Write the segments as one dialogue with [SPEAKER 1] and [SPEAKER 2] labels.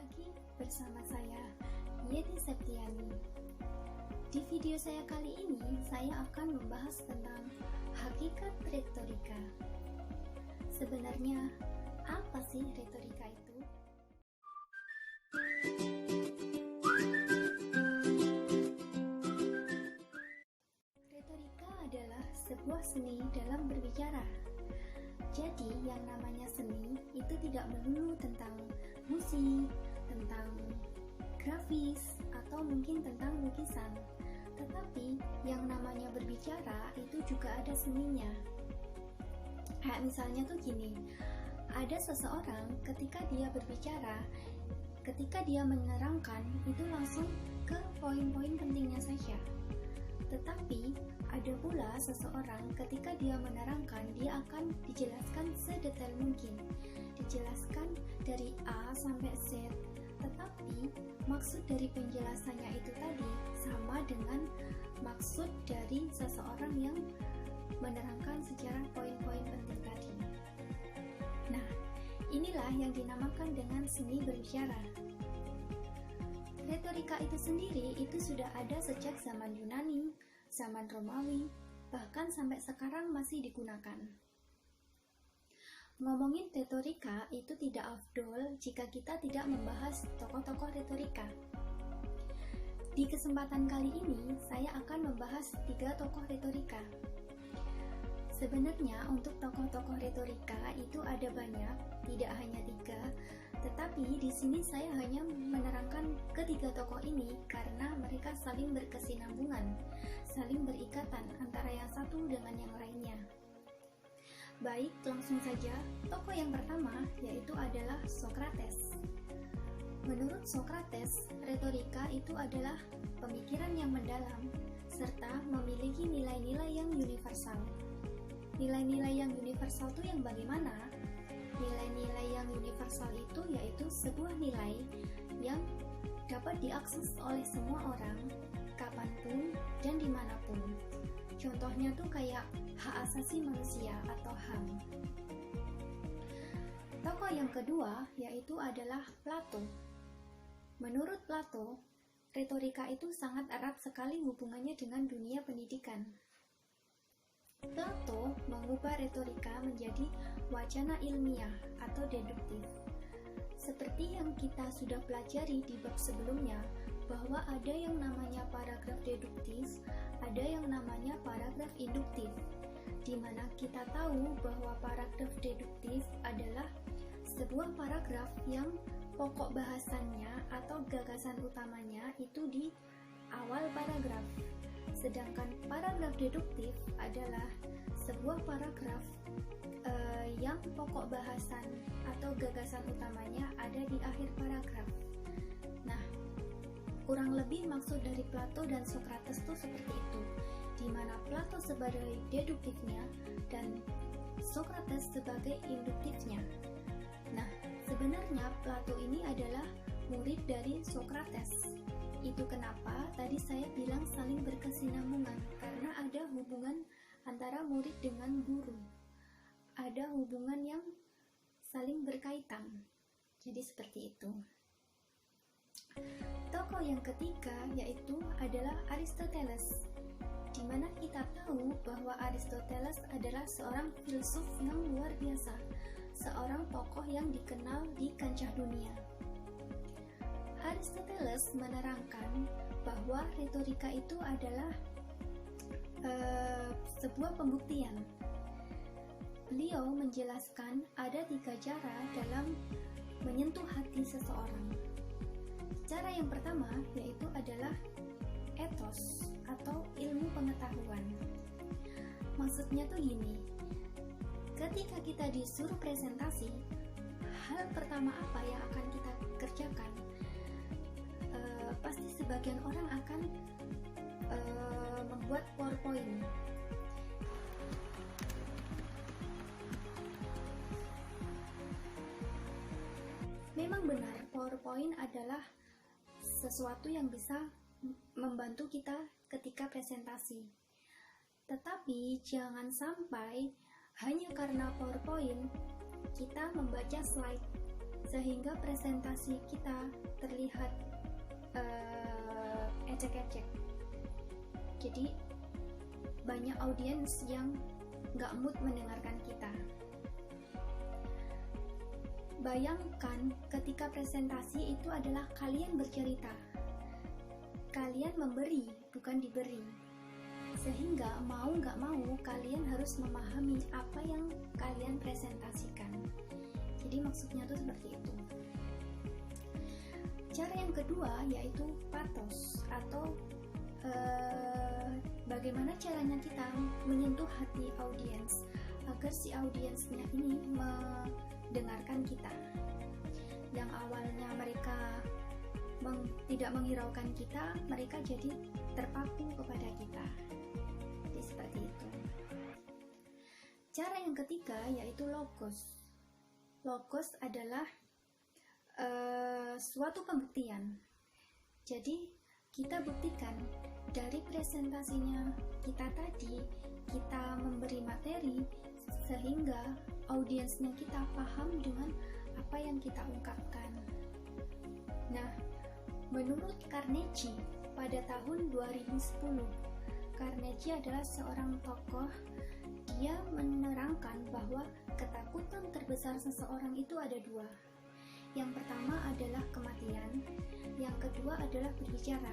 [SPEAKER 1] lagi bersama saya, Yeti Septiani. Di video saya kali ini, saya akan membahas tentang hakikat retorika. Sebenarnya, apa sih retorika itu? Retorika adalah sebuah seni dalam berbicara. Jadi, yang namanya seni itu tidak melulu tentang musik, tentang grafis, atau mungkin tentang lukisan. Tetapi, yang namanya berbicara itu juga ada seninya. Kayak misalnya tuh gini, ada seseorang ketika dia berbicara, ketika dia menerangkan, itu langsung ke poin-poin pentingnya saja. Tetapi, ada pula seseorang ketika dia menerangkan, dia akan dijelaskan sedetail mungkin. Dijelaskan dari A sampai Z, tetapi maksud dari penjelasannya itu tadi sama dengan maksud dari seseorang yang menerangkan secara poin-poin penting tadi. Nah, inilah yang dinamakan dengan seni berbicara. Retorika itu sendiri itu sudah ada sejak zaman Yunani, zaman Romawi, bahkan sampai sekarang masih digunakan. Ngomongin retorika itu tidak afdol jika kita tidak membahas tokoh-tokoh retorika. Di kesempatan kali ini, saya akan membahas 3 tokoh retorika. Sebenarnya untuk tokoh-tokoh retorika itu ada banyak, tidak hanya 3, tetapi di sini saya hanya menerangkan ketiga tokoh ini karena mereka saling berkesinambungan, saling berikatan antara yang satu dengan yang lainnya. Baik, langsung saja. Tokoh yang pertama yaitu adalah Socrates. Menurut Socrates, retorika itu adalah pemikiran yang mendalam serta memiliki nilai-nilai yang universal. Nilai-nilai yang universal itu yang bagaimana? Nilai-nilai yang universal itu yaitu sebuah nilai yang dapat diakses oleh semua orang, kapanpun dan dimanapun. Contohnya tuh kayak hak asasi manusia atau HAM. Tokoh yang kedua yaitu adalah Plato. Menurut Plato, retorika itu sangat erat sekali hubungannya dengan dunia pendidikan. Plato mengubah retorika menjadi wacana ilmiah atau deduktif. Seperti yang kita sudah pelajari di bab sebelumnya, bahwa ada yang namanya paragraf deduktif, ada yang namanya paragraf induktif, di mana kita tahu bahwa paragraf deduktif adalah sebuah paragraf yang pokok bahasannya atau gagasan utamanya itu di awal paragraf. Sedangkan paragraf deduktif adalah sebuah paragraf yang pokok bahasan atau gagasan utamanya ada di akhir paragraf. Nah, kurang lebih maksud dari Plato dan Socrates itu seperti itu, di mana Plato sebagai deduktifnya dan Socrates sebagai induktifnya. Nah, sebenarnya Plato ini adalah murid dari Socrates. Itu kenapa tadi saya bilang saling berkesinambungan, karena ada hubungan antara murid dengan guru. Ada hubungan yang saling berkaitan. Jadi seperti itu. Tokoh yang ketiga yaitu adalah Aristoteles, di mana kita tahu bahwa Aristoteles adalah seorang filsuf yang luar biasa, seorang tokoh yang dikenal di kancah dunia. Aristoteles menerangkan bahwa retorika itu adalah sebuah pembuktian. Beliau menjelaskan ada 3 cara dalam menyentuh hati seseorang. Cara yang pertama yaitu adalah ethos atau ilmu pengetahuan. Maksudnya tuh gini, ketika kita disuruh presentasi, hal pertama apa yang akan kita kerjakan? Pasti sebagian orang akan membuat PowerPoint. Memang benar, PowerPoint adalah sesuatu yang bisa membantu kita ketika presentasi. Tetapi jangan sampai hanya karena PowerPoint kita membaca sehingga presentasi kita terlihat ecek-ecek. Jadi banyak audiens yang nggak mood mendengarkan kita. Bayangkan ketika presentasi itu adalah kalian bercerita, kalian memberi bukan diberi, sehingga mau nggak mau kalian harus memahami apa yang kalian presentasikan. Jadi maksudnya tuh seperti itu. Cara yang kedua yaitu pathos, atau bagaimana caranya kita menyentuh hati audiens agar si audiensnya ini mendengarkan kita. Yang awalnya mereka tidak menghiraukan kita, mereka jadi terpaku kepada kita. Jadi seperti itu. Cara yang ketiga yaitu logos. Logos adalah suatu pembuktian. Jadi kita buktikan dari presentasinya kita tadi, kita memberi materi sehingga audiensnya kita paham dengan apa yang kita ungkapkan. Nah, menurut Carnegie pada tahun 2010, Carnegie adalah seorang tokoh. Dia menerangkan bahwa ketakutan terbesar seseorang itu ada dua. Yang pertama adalah kematian, yang kedua adalah berbicara.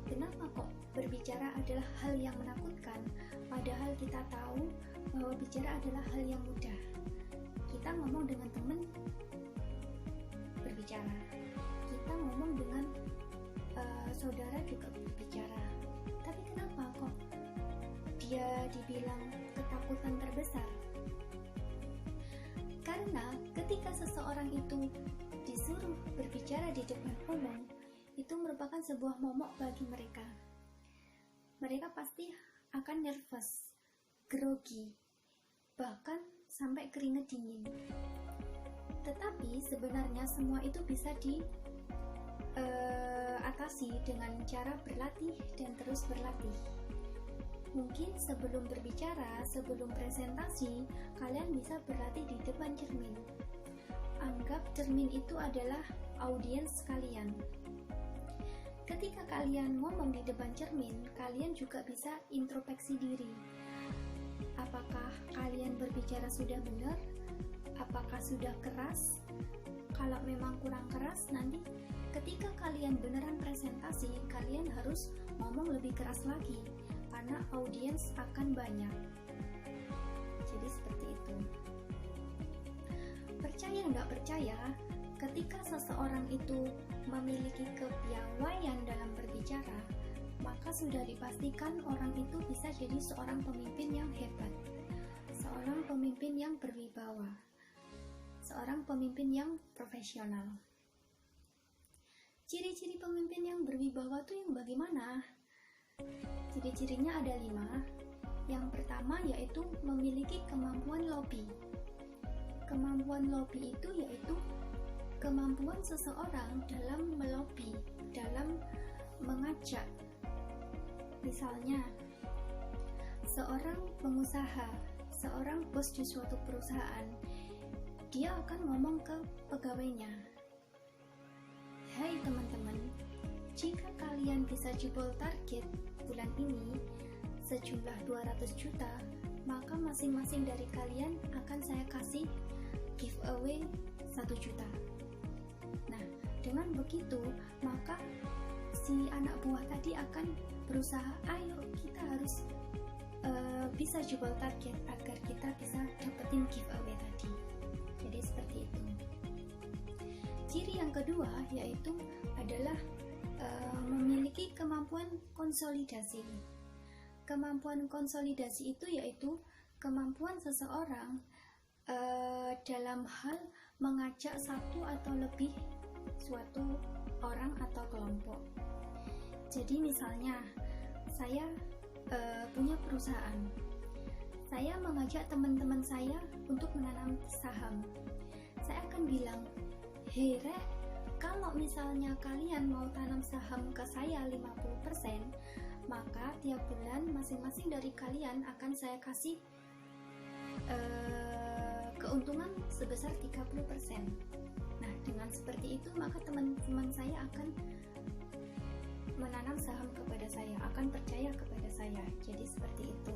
[SPEAKER 1] Kenapa kok berbicara adalah hal yang menakutkan, padahal kita tahu bahwa bicara adalah hal yang mudah. Kita ngomong dengan teman, berbicara. Kita ngomong dengan saudara juga berbicara. Tapi kenapa kok dia dibilang ketakutan terbesar? Karena ketika seseorang itu disuruh berbicara di depan umum, itu merupakan sebuah momok bagi mereka. Mereka pasti akan nervous, grogi, bahkan sampai keringat dingin. Tetapi sebenarnya semua itu bisa diatasi dengan cara berlatih dan terus berlatih. Mungkin sebelum berbicara, sebelum presentasi, kalian bisa berlatih di depan cermin. Anggap cermin itu adalah audiens kalian. Ketika kalian ngomong di depan cermin, kalian juga bisa introspeksi diri. Apakah kalian berbicara sudah benar? Apakah sudah keras? Kalau memang kurang keras, nanti ketika kalian beneran presentasi, kalian harus ngomong lebih keras lagi, karena audiens akan banyak. Jadi seperti itu. Percaya nggak percaya, ketika seseorang itu memiliki kepiawaian dalam berbicara, maka sudah dipastikan orang itu bisa jadi seorang pemimpin yang hebat, seorang pemimpin yang berwibawa, seorang pemimpin yang profesional. Ciri-ciri pemimpin yang berwibawa itu yang bagaimana? Ciri-cirinya ada 5. Yang pertama yaitu memiliki kemampuan lobby. Kemampuan lobby itu yaitu kemampuan seseorang dalam melobi, dalam mengajak. Misalnya, seorang pengusaha, seorang bos di suatu perusahaan, dia akan ngomong ke pegawainya, "Hai teman-teman, jika kalian bisa jebol target bulan ini sejumlah 200 juta, maka masing-masing dari kalian akan saya kasih giveaway 1 juta. Nah, dengan begitu, maka si anak buah tadi akan berusaha, ayo kita harus bisa jebol target agar kita bisa dapetin giveaway tadi. Jadi seperti itu. Ciri yang kedua yaitu adalah memiliki kemampuan konsolidasi. Kemampuan konsolidasi itu yaitu kemampuan seseorang dalam hal mengajak satu atau lebih suatu orang atau kelompok. Jadi misalnya saya punya perusahaan, saya mengajak teman-teman saya untuk menanam saham. Saya akan bilang, "Hei Rek, kalau misalnya kalian mau tanam saham ke saya 50%, maka tiap bulan masing-masing dari kalian akan saya kasih keuntungan sebesar 30%. Dengan seperti itu, maka teman-teman saya akan menanam saham kepada saya, akan percaya kepada saya. Jadi seperti itu.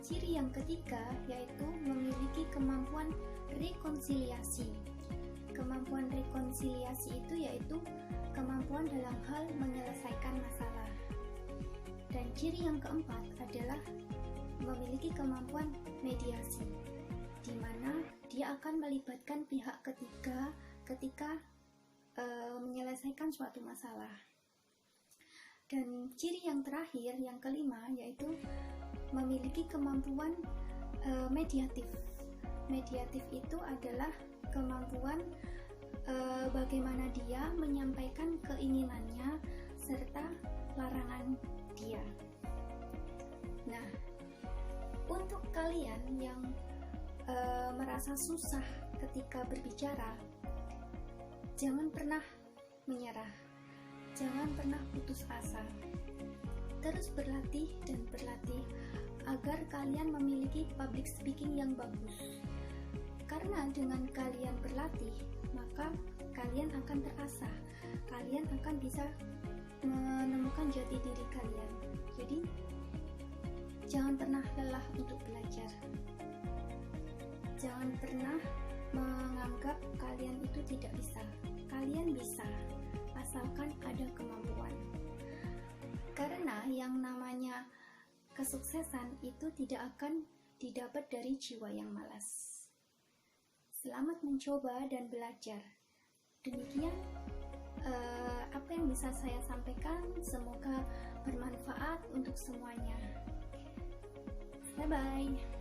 [SPEAKER 1] Ciri yang ketiga yaitu memiliki kemampuan rekonsiliasi. Kemampuan rekonsiliasi itu yaitu kemampuan dalam hal menyelesaikan masalah. Dan ciri yang keempat adalah memiliki kemampuan mediasi, di mana dia akan melibatkan pihak ketiga ketika menyelesaikan suatu masalah. Dan ciri yang terakhir, yang kelima, yaitu memiliki kemampuan mediatif. Mediatif itu adalah kemampuan bagaimana dia menyampaikan keinginannya serta larangan dia. Nah, untuk kalian yang merasa susah ketika berbicara, jangan pernah menyerah, jangan pernah putus asa. Terus berlatih dan berlatih agar kalian memiliki public speaking yang bagus. Karena dengan kalian berlatih, maka kalian akan terasah, kalian akan bisa menemukan jati diri kalian. Jadi, jangan pernah lelah untuk belajar. Jangan pernah menganggap kalian itu tidak bisa. Kalian bisa, asalkan ada kemampuan. Karena yang namanya kesuksesan itu tidak akan didapat dari jiwa yang malas. Selamat mencoba dan belajar. Demikian apa yang bisa saya sampaikan. Semoga bermanfaat untuk semuanya. Bye-bye.